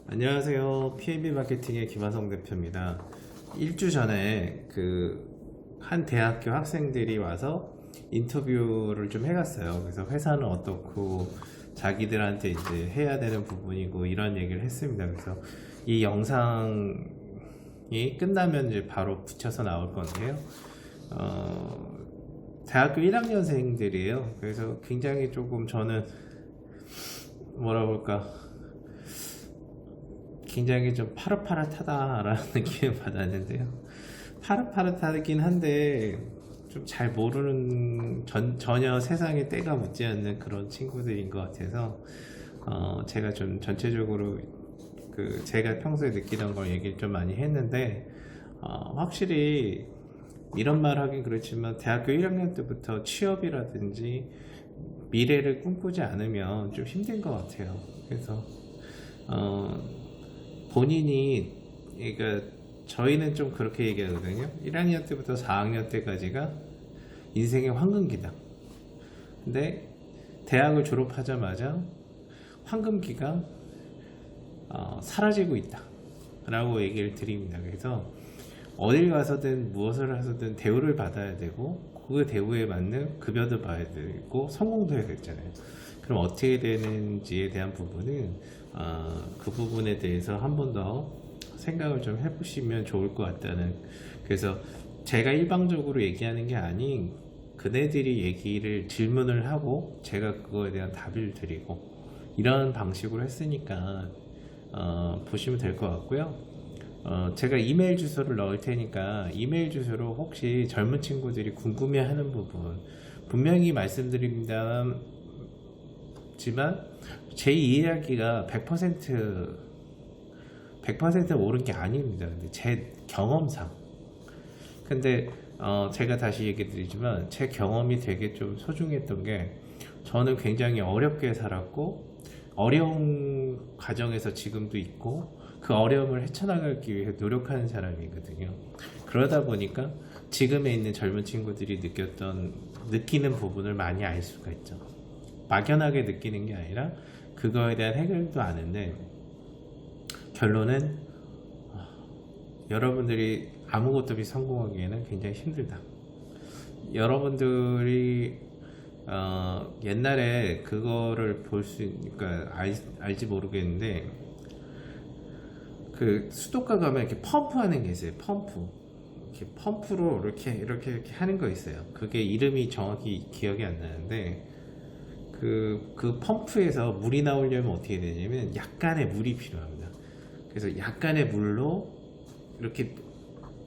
안녕하세요. PNB 마케팅의 김하성 대표입니다. 일주 전에 한 대학교 학생들이 와서 인터뷰를 좀 해갔어요. 그래서 회사는 어떻고 자기들한테 이제 해야 되는 부분이고 이런 얘기를 했습니다. 그래서 이 영상이 끝나면 이제 바로 붙여서 나올 건데요. 대학교 1학년생들이에요. 그래서 굉장히 조금 저는 뭐라 볼까 굉장히 좀 파릇파릇하다라는 느낌을 받았는데요. 파릇파릇하긴 한데 좀 잘 모르는 전혀 세상에 때가 묻지 않는 그런 친구들인 것 같아서 제가 좀 전체적으로 제가 평소에 느끼던 걸 얘기를 좀 많이 했는데 확실히 이런 말 하긴 그렇지만 대학교 1학년 때부터 취업이라든지 미래를 꿈꾸지 않으면 좀 힘든 것 같아요. 그래서 본인이, 그러니까 저희는 좀 그렇게 얘기하거든요. 1학년 때부터 4학년 때까지가 인생의 황금기다. 근데 대학을 졸업하자마자 황금기가 사라지고 있다 라고 얘기를 드립니다. 그래서 어딜 가서든 무엇을 하서든 대우를 받아야 되고 그 대우에 맞는 급여도 봐야 되고 성공도 해야 되잖아요. 그럼 어떻게 되는지에 대한 부분은 그 부분에 대해서 한 번 더 생각을 좀 해보시면 좋을 것 같다는, 그래서 제가 일방적으로 얘기하는 게 아닌 그네들이 얘기를 질문을 하고 제가 그거에 대한 답을 드리고 이런 방식으로 했으니까 보시면 될 것 같고요. 제가 이메일 주소를 넣을 테니까 이메일 주소로 혹시 젊은 친구들이 궁금해하는 부분 분명히 말씀드립니다지만 제 이야기가 100% 옳은 게 아닙니다. 근데 제 경험상, 근데 제가 다시 얘기 드리지만 제 경험이 되게 좀 소중했던 게, 저는 굉장히 어렵게 살았고 어려운 과정에서 지금도 있고 그 어려움을 헤쳐나가기 위해 노력하는 사람이거든요. 그러다 보니까 지금에 있는 젊은 친구들이 느끼는 부분을 많이 알 수가 있죠. 막연하게 느끼는 게 아니라 그거에 대한 해결도 아는데, 결론은 여러분들이 아무것도 없이 성공하기에는 굉장히 힘들다. 여러분들이 옛날에 그거를 그러니까 알지 모르겠는데, 그 수도가 가면 이렇게 펌프하는 게 있어요. 이렇게 펌프로 이렇게 하는 거 있어요. 그게 이름이 정확히 기억이 안 나는데, 그 펌프에서 물이 나오려면 어떻게 되냐면 약간의 물이 필요합니다. 그래서 약간의 물로 이렇게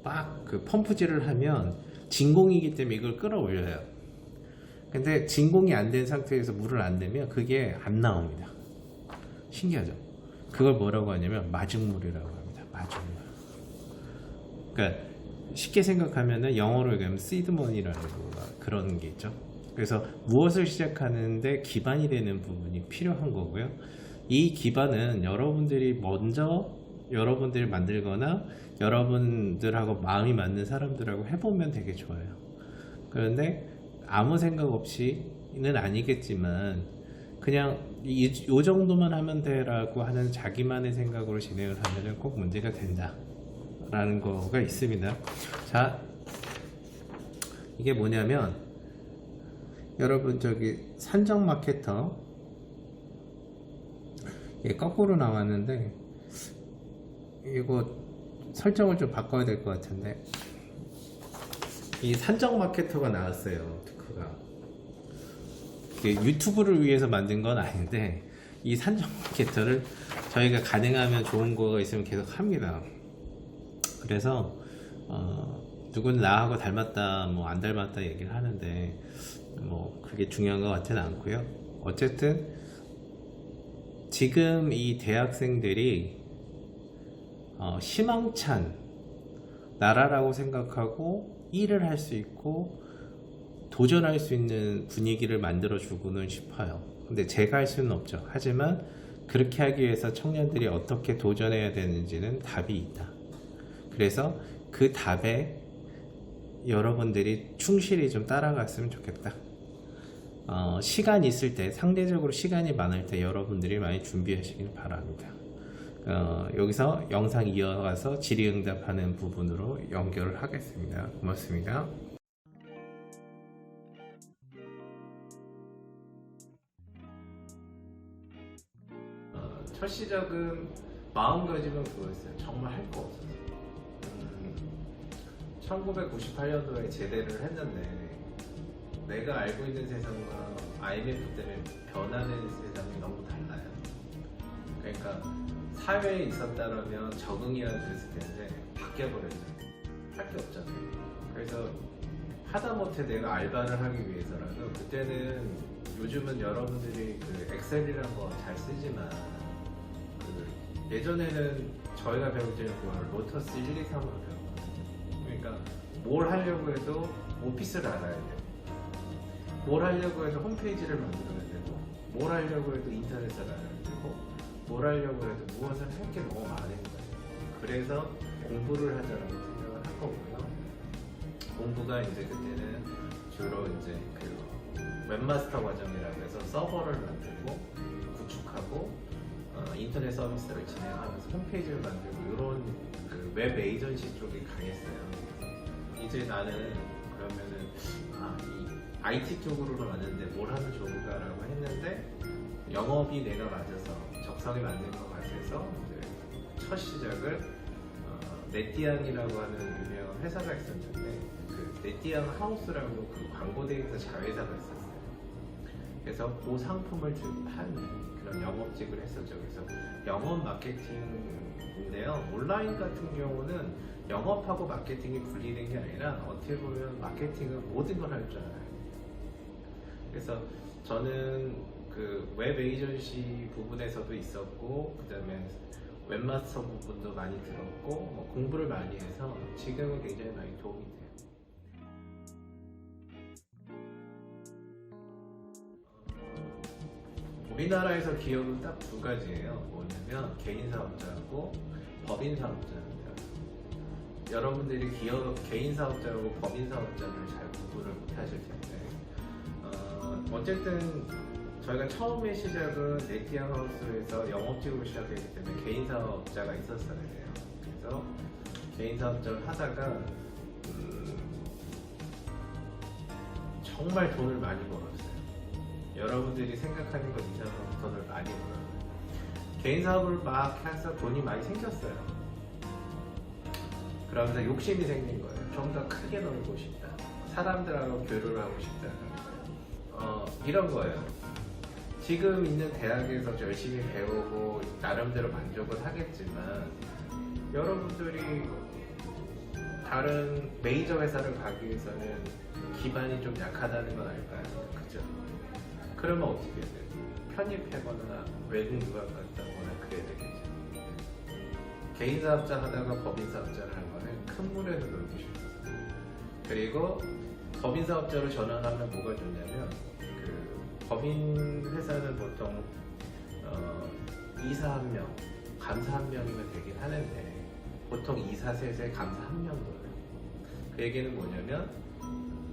막 그 펌프질을 하면 진공이기 때문에 이걸 끌어올려요. 근데 진공이 안 된 상태에서 물을 안 내면 그게 안 나옵니다. 신기하죠? 그걸 뭐라고 하냐면 마중물이라고 합니다. 마중물. 그러니까 쉽게 생각하면은 영어로 얘기하면 seedmoney라는 그런 게 있죠. 그래서 무엇을 시작하는데 기반이 되는 부분이 필요한 거고요. 이 기반은 여러분들이 만들거나 여러분들하고 마음이 맞는 사람들하고 해보면 되게 좋아요. 그런데 아무 생각 없이는 아니겠지만 그냥 요 정도만 하면 돼라고 하는 자기만의 생각으로 진행을 하면 꼭 문제가 된다 라는 거가 있습니다. 자, 이게 뭐냐면, 여러분 저기 산정 마케터, 이게 거꾸로 나왔는데 이거 설정을 좀 바꿔야 될 것 같은데, 이 산정 마케터가 나왔어요. 특허가 유튜브를 위해서 만든 건 아닌데, 이 산정 마케터를 저희가 가능하면 좋은 거가 있으면 계속 합니다. 그래서 누구는 나하고 닮았다 뭐 안 닮았다 얘기를 하는데 뭐 그게 중요한 것 같지는 않고요. 어쨌든 지금 이 대학생들이 희망찬 나라라고 생각하고 일을 할 수 있고 도전할 수 있는 분위기를 만들어 주고는 싶어요. 근데 제가 할 수는 없죠. 하지만 그렇게 하기 위해서 청년들이 어떻게 도전해야 되는지는 답이 있다. 그래서 그 답에 여러분들이 충실히 좀 따라갔으면 좋겠다. 시간이 있을 때, 상대적으로 시간이 많을 때 여러분들이 많이 준비하시길 바랍니다. 여기서 영상 이어가서 질의응답하는 부분으로 연결을 하겠습니다. 고맙습니다. 첫 시작은 마음가짐은 그거였어요. 정말 할 거 없어서. 1998년도에 제대를 했는데 내가 알고 있는 세상과 IMF 때문에 변하는 세상이 너무 달라요. 그러니까 사회에 있었다면 적응이라도 됐을 텐데 바뀌어버렸잖아요. 할 게 없잖아요. 그래서 하다못해 내가 알바를 하기 위해서라도 그때는 요즘은 여러분들이 그 엑셀이라는 거 잘 쓰지만 그 예전에는 저희가 배울 때는 그걸 로터스 1, 2, 3으로 배웠거든요. 그러니까 뭘 하려고 해도 오피스를 알아야 돼요. 뭘 하려고 해도 홈페이지를 만들어야 되고 뭘 하려고 해도 인터넷을 알아야 되고 뭘 하려고 해도 무엇을 할 게 너무 많은 거예요. 그래서 공부를 하자라고 생각을 한 거고요. 공부가 이제 그때는 주로 이제 그 웹마스터 과정이라고 해서 서버를 만들고 구축하고 인터넷 서비스를 진행하면서 홈페이지를 만들고 이런 그 웹 에이전시 쪽이 강했어요. 이제 나는 그러면은 이 IT 쪽으로 왔는데 뭘 하면 좋을까라고 했는데 영업이 내가 맞아서 적성에 맞는 것 같아서 이제 첫 시작을 네띠앙이라고 하는 유명한 회사가 있었는데 그 네띠앙 하우스라고 그 광고대에서 자회사가 있었어요. 그래서 그 상품을 한 그런 영업직을 했었죠. 그래서 영업 마케팅인데요. 온라인 같은 경우는 영업하고 마케팅이 분리된 게 아니라 어떻게 보면 마케팅은 모든 걸 할 줄 알아요. 그래서 저는 그 웹 에이전시 부분에서도 있었고 그 다음에 웹마스터 부분도 많이 들었고 뭐 공부를 많이 해서 지금은 굉장히 많이 도움이 돼요. 우리나라에서 기업은 딱 두 가지예요. 뭐냐면 개인 사업자하고 법인 사업자입니다. 여러분들이 개인 사업자하고 법인 사업자를 잘 구분을 못 하실 텐데 어쨌든 저희가 처음에 시작은 네티앙 하우스에서 영업직으로 시작했기 때문에 개인 사업자가 있었어야 돼요. 그래서 개인 사업자를 하다가 정말 돈을 많이 벌었어요. 여러분들이 생각하는 것 이상으로 돈을 많이 벌어요. 개인 사업을 막 해서 돈이 많이 생겼어요. 그러면서 욕심이 생긴 거예요. 좀 더 크게 놀고 싶다. 사람들하고 교류를 하고 싶다. 이런 거예요. 지금 있는 대학에서 열심히 배우고 나름대로 만족은 하겠지만 여러분들이 다른 메이저 회사를 가기 위해서는 기반이 좀 약하다는 건 알까요? 그죠? 그러면 어떻게 해야 돼요? 편입하거나 외국 유학 갔다거나 그래야 되겠죠. 개인 사업자 하다가 법인 사업자를 한 거는 큰 물에서 놀고 싶어서. 그리고 법인 사업자로 전환하면 뭐가 좋냐면 그 법인 회사는 보통 이사 1명, 감사 1명이면 되긴 하는데 보통 이사 3에 감사 1명 넣어요. 그 얘기는 뭐냐면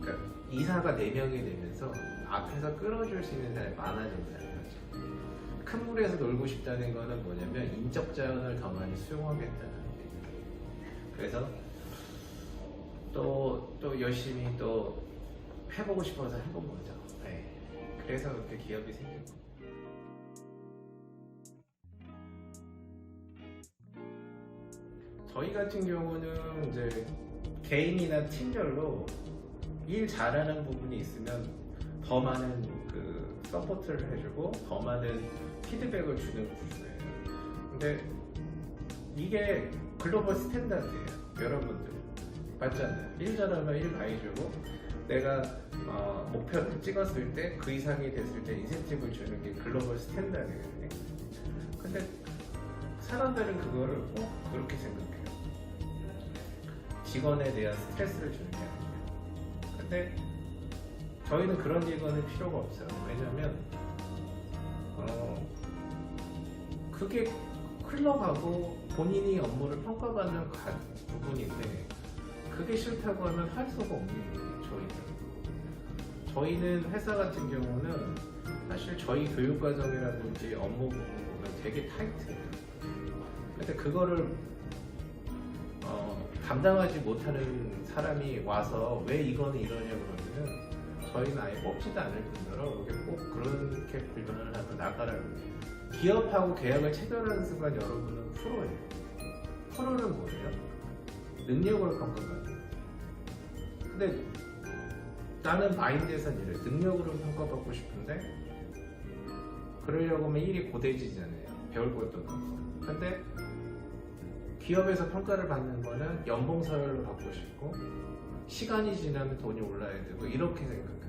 그러니까 이사가 4명이 되면서 앞에서 끌어줄 수 있는 사람이 많아진다는 거죠. 큰 물에서 놀고 싶다는 거는 뭐냐면 인적 자원을 더 많이 수용하겠다는 얘기예요. 그래서 또 열심히 또 해보고 싶어서 해본 거죠. 네. 그래서 그렇게 기업이 생긴 거예요. 저희 같은 경우는 이제 개인이나 팀별로 일 잘하는 부분이 있으면 더 많은 그 서포트를 해주고 더 많은 피드백을 주는 구조예요. 근데 이게 글로벌 스탠다드예요. 여러분들 맞잖아요. 일 잘하면 일 많이 주고 내가 목표를 찍었을 때 그 이상이 됐을 때 인센티브를 주는 게 글로벌 스탠다드거든요. 근데 사람들은 그거를 꼭 그렇게 생각해요. 직원에 대한 스트레스를 주는 게 아니에요. 근데 저희는 그런 직원은 필요가 없어요. 왜냐면 그게 흘러가고 본인이 업무를 평가받는 부분인데 그게 싫다고 하면 할 수가 없는 거예요. 저희는 회사 같은 경우는 사실 저희 교육과정이라든지 업무 부분 보면 되게 타이트해요. 근데 그거를 감당하지 못하는 사람이 와서 왜 이거는 이러냐 그러면은 저희는 아예 뽑지도 않을 뿐더러 이게 꼭 그렇게 불만을 하고 나가라고. 기업하고 계약을 체결하는 순간 여러분은 프로예요. 프로는 뭐예요? 능력으로 평가받는 거예요. 근데 나는 마인드에선 이래. 능력으로 평가받고 싶은데 그러려고 하면 일이 고대지잖아요. 배울 것도 없고. 근데 기업에서 평가를 받는 거는 연봉서열로 받고 싶고 시간이 지나면 돈이 올라야 되고 이렇게 생각합니다.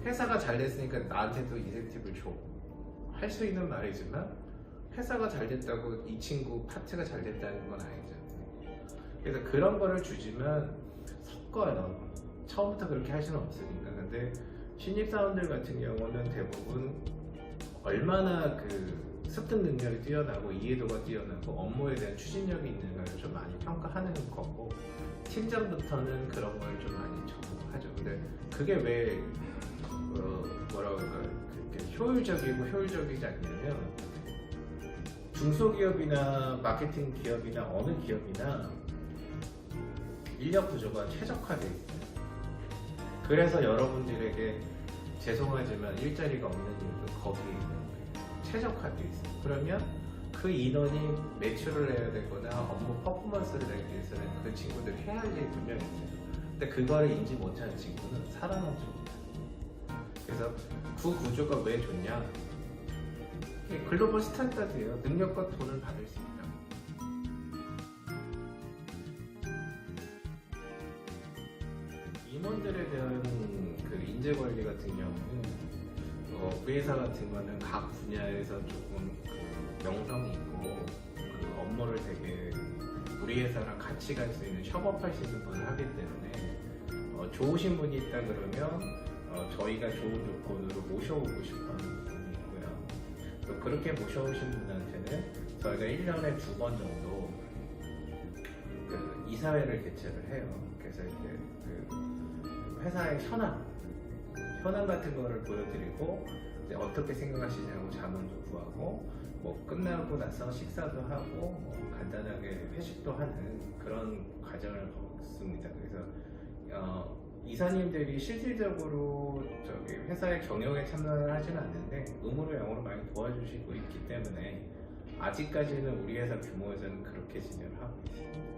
회사가 잘 됐으니까 나한테도 인센티브를 줘. 할 수 있는 말이지만 회사가 잘 됐다고 이 친구 파트가 잘 됐다는 건 아니잖아요. 그래서 그런 거를 주지만 섞어요. 처음부터 그렇게 할 수는 없으니까. 근데 신입사원들 같은 경우는 대부분 얼마나 그 습득 능력이 뛰어나고 이해도가 뛰어나고 업무에 대한 추진력이 있는가를 좀 많이 평가하는 거고, 팀장부터는 그런 걸 좀 많이 적용하죠. 근데 그게 왜 뭐라고 할까, 그렇게 효율적이고 효율적이지 않냐면, 중소기업이나 마케팅 기업이나 어느 기업이나 인력 구조가 최적화되어 있어요. 그래서 여러분들에게 죄송하지만 일자리가 없는 이유도 거기에 있는 거예요. 최적화되어 있어요. 그러면 그 인원이 매출을 내야 되거나 업무 퍼포먼스를 내기 위해서는 그 친구들이 해야 할 일이 분명히 있어요. 근데 그거를 인지 못하는 친구는 살아남지 못해요. 그래서 그 구조가 왜 좋냐? 이게 글로벌 스탠다드예요. 능력과 돈을 받을 수 있다. 임원들에 대한 그 인재 관리 같은 경우는 우리 회사 같은 거는 각 분야에서 조금 그 명성이 있고 그 업무를 되게 우리 회사랑 같이 갈 수 있는, 협업할 수 있는 분을 하기 때문에 좋으신 분이 있다 그러면 저희가 좋은 조건으로 모셔오고 싶어하는 분이 있고요. 또 그렇게 모셔오신 분한테는 저희가 1년에 2번 정도 그 이사회를 개최를 해요. 그래서 이제 그 회사의 현황 같은 거를 보여드리고 이제 어떻게 생각하시냐고 자문도 구하고 뭐 끝나고 나서 식사도 하고 뭐 간단하게 회식도 하는 그런 과정을 겪습니다. 그래서 이사님들이 실질적으로 저기 회사의 경영에 참여를 하지는 않는데 음으로 영으로 많이 도와주시고 있기 때문에 아직까지는 우리 회사 규모에서는 그렇게 진행을 하고 있습니다.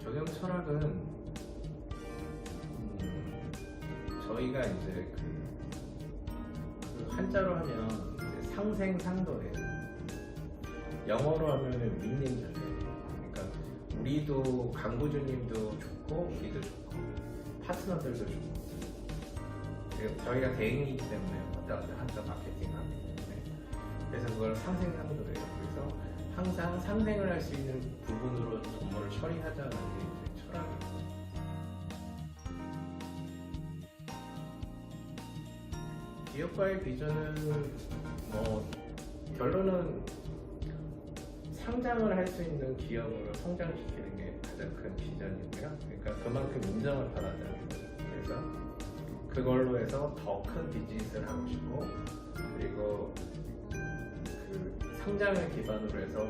경영 철학은 저희가 이제 그 한자로 하면 이제 상생상도예요. 영어로 하면은 윈윈이에요. 그러니까 우리도 강구주님도 좋고 우리도 좋고 파트너들도 좋고. 저희가 대행이기 때문에 한자 마케팅하기 때문에 그래서 그걸 상생상도예요. 그래서 항상 상생을 할 수 있는 부분으로 업무를 처리하자는 게 이제 철학입니다. 기업가의 비전은 결론은 상장을 할 수 있는 기업으로 성장시키는 게 가장 큰 비전이고요. 그러니까 그만큼 인정을 받았다는 거죠. 그래서 그걸로 해서 더 큰 비즈니스를 하고 싶고, 그리고 그 상장을 기반으로 해서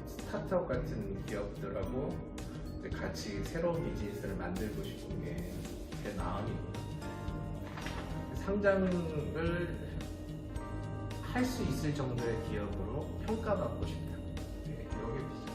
스타트업 같은 기업들하고 이제 같이 새로운 비즈니스를 만들고 싶은 게 제 마음이고요. 상장을 할 수 있을 정도의 기업으로 평가받고 싶다. 네, 이게 비전.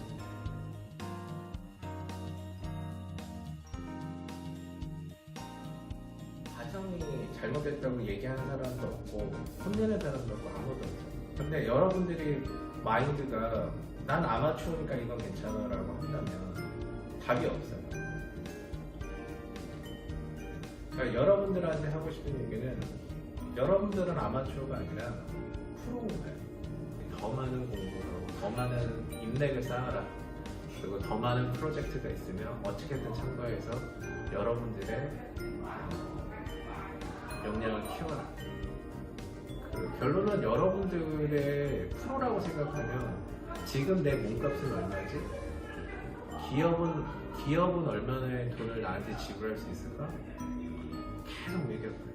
가정이 잘못됐다고 얘기하는 사람도 없고 혼내는 사람도 없고 아무도 없어요. 근데 여러분들이 마인드가 난 아마추어니까 이건 괜찮아 라고 한다면 답이 없어요. 그러니까 여러분들한테 하고 싶은 얘기는, 여러분들은 아마추어가 아니라 프로인 거예요. 더 많은 공부로 더 많은 인맥을 쌓아라. 그리고 더 많은 프로젝트가 있으면 어떻게든 참가해서 여러분들의 역량을 키워라. 그 결론은 여러분들의 프로라고 생각하면 지금 내 몸값은 얼마지? 기업은 얼마나의 돈을 나한테 지불할 수 있을까? 계속 매겨봐요.